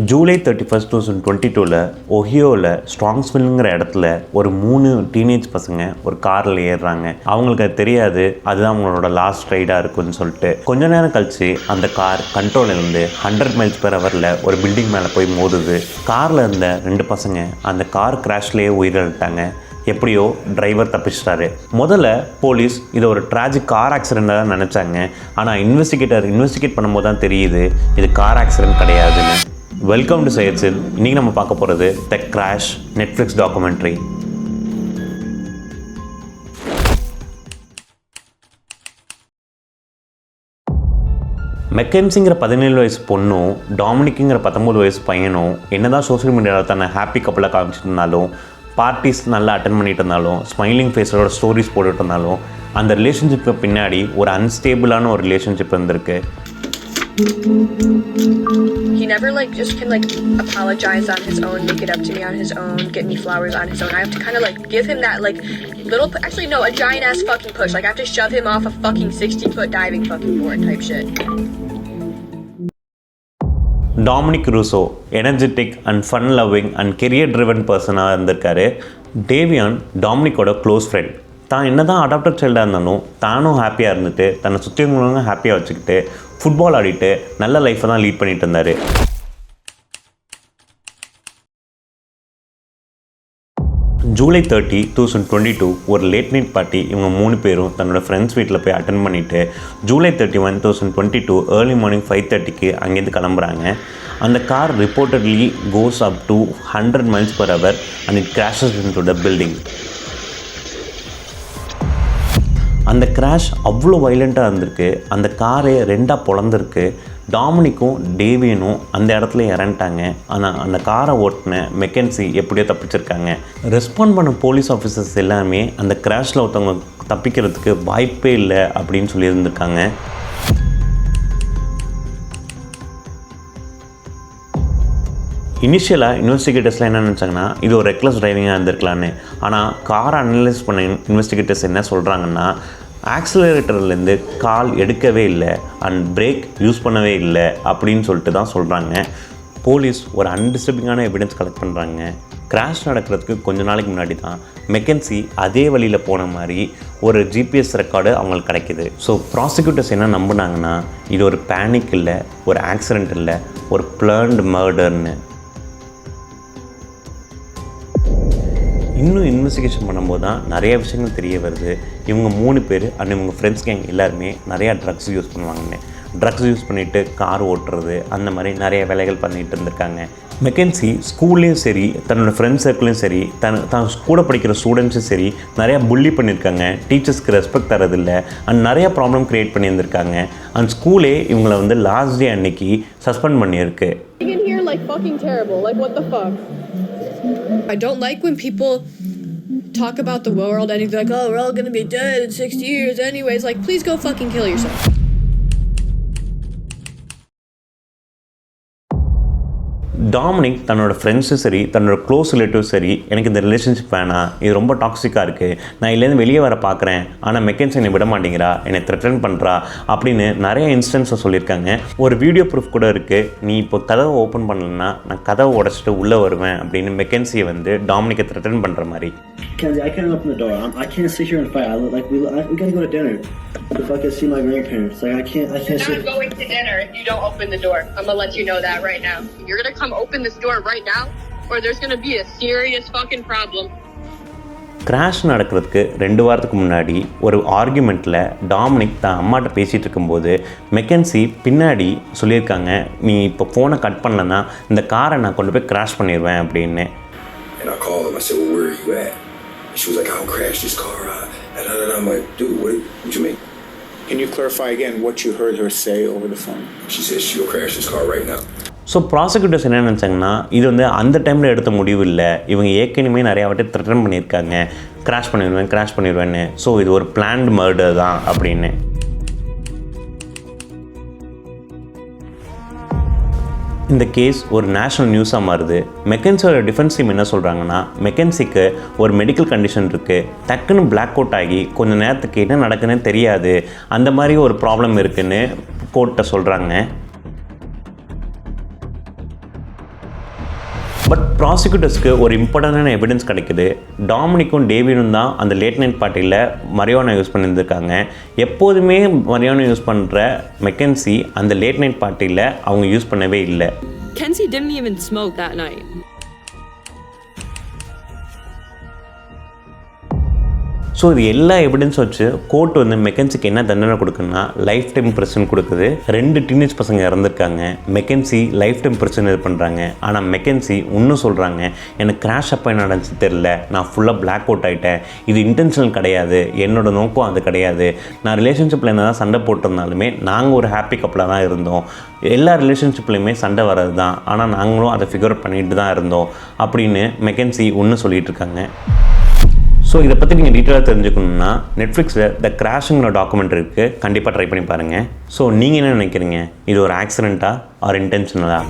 ஜூலை 31, 2022 ஒஹியோவில் ஸ்ட்ராங்ஸ்வில்ங்கிற இடத்துல ஒரு 3 டீனேஜ் பசங்க ஒரு காரில் ஏறுறாங்க. அவங்களுக்கு அது தெரியாது அதுதான் அவங்களோட லாஸ்ட் ரைடாக இருக்குன்னு சொல்லிட்டு. கொஞ்ச நேரம் கழிச்சு அந்த கார் கண்ட்ரோலிருந்து 100 mph ஒரு பில்டிங் மேலே போய் மோதுது. காரில் இருந்த 2 பசங்க அந்த கார் கிராஷ்லேயே உயிரிழந்துட்டாங்க. எப்படியோ டிரைவர் தப்பிச்சிட்டாரு. முதல்ல போலீஸ் இதை ஒரு ட்ராஜிக் கார் ஆக்சிடெண்ட்டாக தான் நினச்சாங்க. ஆனால் இன்வெஸ்டிகேட் பண்ணும்போது தான் தெரியுது இது கார் ஆக்சிடெண்ட் கிடையாதுன்னு. வெல்கம் டு சையத்ஸில். இன்றைக்கி நம்ம பார்க்க போகிறது த கிராஷ் நெட்ஃப்ளிக்ஸ் டாக்குமெண்ட்ரி. மெக்கன்சிங்கிற 17 வயசு பொண்ணும் டாமினிக்குங்கிற 19 வயசு பையனும் என்னதான் சோஷியல் மீடியாவில் தன்னை ஹாப்பி கப்பலாக காமிச்சிட்டு இருந்தாலும், பார்ட்டிஸ் நல்லா அட்டன் பண்ணிட்டு இருந்தாலும், ஸ்மைலிங் ஃபேஸோட ஸ்டோரிஸ் போட்டுட்டு இருந்தாலும், அந்த ரிலேஷன்ஷிப்புக்கு பின்னாடி ஒரு அன்ஸ்டேபிளான ஒரு ரிலேஷன்ஷிப் இருந்திருக்கு. He never just can apologize on his own, make it up to me on his own, get me flowers on his own. I have to kind of give him that little, actually no, a giant ass fucking push. I have to shove him off a fucking 60-foot diving fucking board type shit. Dominic Rousseau energetic and fun loving and career driven பர்சனாக இருந்திருக்காரு. டேவியான் டாமினிக்கோட close friend. தான் என்ன தான் adapted சைல்டாக இருந்தாலும் தானும் ஹாப்பியாக இருந்துட்டு தன்னை சுற்றியவங்களும் ஹாப்பியாக வச்சுக்கிட்டு ஃபுட்பால் ஆடிட்டு நல்ல லைஃப்பை தான் லீட் பண்ணிட்டு இருந்தார். ஜூலை 30, 2022 ஒரு லேட் நைட் பார்ட்டி இவங்க 3 பேரும் தன்னோட ஃப்ரெண்ட்ஸ் வீட்டில் போய் அட்டன் பண்ணிவிட்டு ஜூலை 31, 2022 ஏர்லி மார்னிங் 5:30 அங்கேருந்து கிளம்புறாங்க. அந்த car reportedly goes up to 100 mph and it crashes into the building. அந்த கிராஷ் அவ்வளோ வைலண்ட்டாக இருந்திருக்கு. அந்த காரே 2ஆக பொளந்திருக்கு. டாமினிக்கும் டேவியனும் அந்த இடத்துல இறந்துட்டாங்க. ஆனால் அந்த காரை ஓட்டின மெக்கன்சி எப்படியோ தப்பிச்சிருக்காங்க. ரெஸ்பாண்ட் பண்ண போலீஸ் ஆஃபீஸர்ஸ் எல்லாமே அந்த கிராஷில் ஒருத்தவங்க தப்பிக்கிறதுக்கு வாய்ப்பே இல்லை அப்படின்னு சொல்லியிருந்திருக்காங்க. இனிஷியலாக இன்வெஸ்டிகேட்டர்ஸ்லாம் என்ன நினச்சாங்கன்னா இது ஒரு ரெக்லஸ் டிரைவிங்காக இருந்திருக்கலான்னு. ஆனால் காரை அனலைஸ் பண்ண இன்வெஸ்டிகேட்டர்ஸ் என்ன சொல்கிறாங்கன்னா, ஆக்சிலரேட்டர்லேருந்து கால் எடுக்கவே இல்லை அண்ட் பிரேக் யூஸ் பண்ணவே இல்லை அப்படின்னு சொல்லிட்டு தான் சொல்கிறாங்க. போலீஸ் ஒரு அன்டிஸ்டர்பிங்கான எவிடன்ஸ் கலெக்ட் பண்ணுறாங்க. கிராஷ் நடக்கிறதுக்கு கொஞ்ச நாளைக்கு முன்னாடி தான் மெக்கன்சி அதே வழியில் போன மாதிரி ஒரு ஜிபிஎஸ் ரெக்கார்டு அவங்களுக்கு கிடைக்கிது. ஸோ ப்ராசிக்யூட்டர்ஸ் என்ன நம்பினாங்கன்னா இது ஒரு பேனிக் இல்லை, ஒரு ஆக்சிடெண்ட் இல்லை, ஒரு பிளான்டு மர்டர்னு. இன்னும் இன்வெஸ்டிகேஷன் பண்ணும்போது தான் நிறைய விஷயங்கள் தெரிய வருது. இவங்க 3 பேர் அண்ட் இவங்க ஃப்ரெண்ட்ஸ் கேங் எல்லாருமே நிறையா ட்ரக்ஸ் யூஸ் பண்ணுவாங்கன்னு. ட்ரக்ஸ் யூஸ் பண்ணிவிட்டு கார் ஓட்டுறது அந்த மாதிரி நிறைய வேலைகள் பண்ணிகிட்டு இருந்திருக்காங்க. மெக்கன்சி ஸ்கூல்லேயும் சரி, தன்னோட ஃப்ரெண்ட்ஸ் சர்க்கிளையும் சரி, தான் கூட படிக்கிற ஸ்டூடெண்ட்ஸும் சரி நிறையா புள்ளி பண்ணியிருக்காங்க. டீச்சர்ஸ்க்கு ரெஸ்பெக்ட் தரதில்லை அண்ட் நிறையா ப்ராப்ளம் க்ரியேட் பண்ணியிருந்திருக்காங்க. அண்ட் ஸ்கூலே இவங்களை லாஸ்ட் டே அன்னைக்கு சஸ்பெண்ட் பண்ணியிருக்கு. I don't like when people talk about the world and they're oh, we're all gonna be dead in 60 years anyways. Please go fucking kill yourself. Dominic தன்னோட ஃப்ரெண்ட்ஸும் சரி, தன்னோட close relatives சரி, எனக்கு இந்த relationship வேணாம், இது ரொம்ப டாக்ஸிக்காக இருக்குது, நான் இதுலேருந்து வெளியே வர பார்க்குறேன், ஆனால் மெக்கன்சி என்னை விட மாட்டேங்கிறா, என்னை த்ரெட்டன் பண்ணுறா அப்படின்னு நிறைய இன்ஸ்டன்ஸை சொல்லியிருக்காங்க. ஒரு வீடியோ ப்ரூஃப் கூட இருக்குது. நீ இப்போ கதவை ஓப்பன் பண்ணலன்னா நான் கதவை உடச்சிட்டு உள்ளே வருவேன் அப்படின்னு மெக்கன்சியை டாமினிக்கை த்ரெட்டன் பண்ணுற மாதிரி. Kenzie, I can't open the door. I can't sit here and fight. We gotta go to dinner. If I can see my grandparents, I can't. You're not going to dinner if you don't open the door. I'm gonna let you know that right now. You're gonna come open this door right now, or there's gonna be a serious fucking problem. Crash நடக்கிறதுக்கு 2 வாரத்துக்கு முன்னாடி ஒரு ஆர்கியூமெண்ட்டில் Dominic தான் அம்மாட்ட பேசிகிட்டு இருக்கும்போது McKinsey பின்னாடி சொல்லியிருக்காங்க, நீ இப்போ ஃபோனை கட் பண்ணலன்னா இந்த காரை நான் கொண்டு போய் கிராஷ் பண்ணிடுவேன் அப்படின்னு. And I called him. I said, well, where are you at? And she was like, I'll crash this car. And I'm like, dude, what you mean? Can you clarify again what you heard her say over the phone? She said she'll crash this car right now. So prosecutors என்ன நினச்சாங்கன்னா இது அந்த டைமில் எடுத்த முடிவு இல்லை, இவங்க ஏற்கனவே நிறையா வாட்டி த்ரெட்டன் பண்ணியிருக்காங்க, கிராஷ் பண்ணிடுவேன்னு. ஸோ இது ஒரு பிளான்டு மர்டர் தான் அப்படின்னு. இந்த கேஸ் ஒரு நேஷ்னல் நியூஸாக மாறுது. மெக்கன்சியோட டிஃபென்ஸ் டீம் என்ன சொல்கிறாங்கன்னா, மெக்கன்சிக்கு ஒரு மெடிக்கல் கண்டிஷன் இருக்குது, டக்குன்னு பிளாக் அவுட் ஆகி கொஞ்சம் நேரத்துக்கு என்ன நடக்குதுன்னு தெரியாது, அந்த மாதிரி ஒரு ப்ராப்ளம் இருக்குதுன்னு கோர்ட்டை சொல்கிறாங்க. பட் ப்ராசிக்யூட்டர்ஸ்க்கு ஒரு இம்பார்ட்டண்டான எவிடன்ஸ் கிடைக்குது. டாமினிக்கும் டேவிடும் தான் அந்த லேட் நைட் பார்ட்டியில் மரியானா யூஸ் பண்ணியிருந்திருக்காங்க. எப்போதுமே மரியானா யூஸ் பண்ணுற மெக்கன்சி அந்த லேட் நைட் பார்ட்டியில் அவங்க யூஸ் பண்ணவே இல்லை. Kenzie didn't even smoke that night. So இது எல்லா எவிடன்ஸ் வச்சு கோர்ட் வந்து மெக்கன்சிக்கு என்ன தண்டனை கொடுக்குன்னா லைஃப் டைம் பிரிசன் கொடுக்குது. 2 டீனேஜ் பசங்க இறந்துருக்காங்க. மெக்கன்சி லைஃப் டைம் பிரிசன் இது பண்ணுறாங்க. ஆனால் மெக்கன்சி இன்னும் சொல்கிறாங்க, எனக்கு கிராஷ் அப்போ என்ன நடந்துச்சு தெரில, நான் ஃபுல்லாக பிளாக் அவுட் ஆகிட்டேன், இது இன்டென்ஷனல் கிடையாது, என்னோட நோக்கம் அது கிடையாது, நான் ரிலேஷன்ஷிப்பில் என்ன தான் சண்டை போட்டிருந்தாலுமே நாங்கள் ஒரு ஹாப்பி கப்பலாக தான் இருந்தோம், எல்லா ரிலேஷன்ஷிப்லையுமே சண்டை வர்றது தான், ஆனால் நாங்களும் அதை ஃபிகர் அவுட் பண்ணிட்டு தான் இருந்தோம் அப்படின்னு மெக்கன்சி இன்னும் சொல்லிகிட்டு இருக்காங்க. ஸோ இதை பற்றி நீங்கள் டீட்டெயிலாக தெரிஞ்சுக்கணுன்னா நெட்ஃப்ளிக்ஸில் த கிராஷுங்கிற டாக்குமெண்ட் இருக்குது, கண்டிப்பாக ட்ரை பண்ணி பாருங்கள். ஸோ நீங்கள் என்ன நினைக்கிறீங்க, இது ஒரு ஆக்சிடெண்ட்டா ஆர் இன்டென்ஷனலா?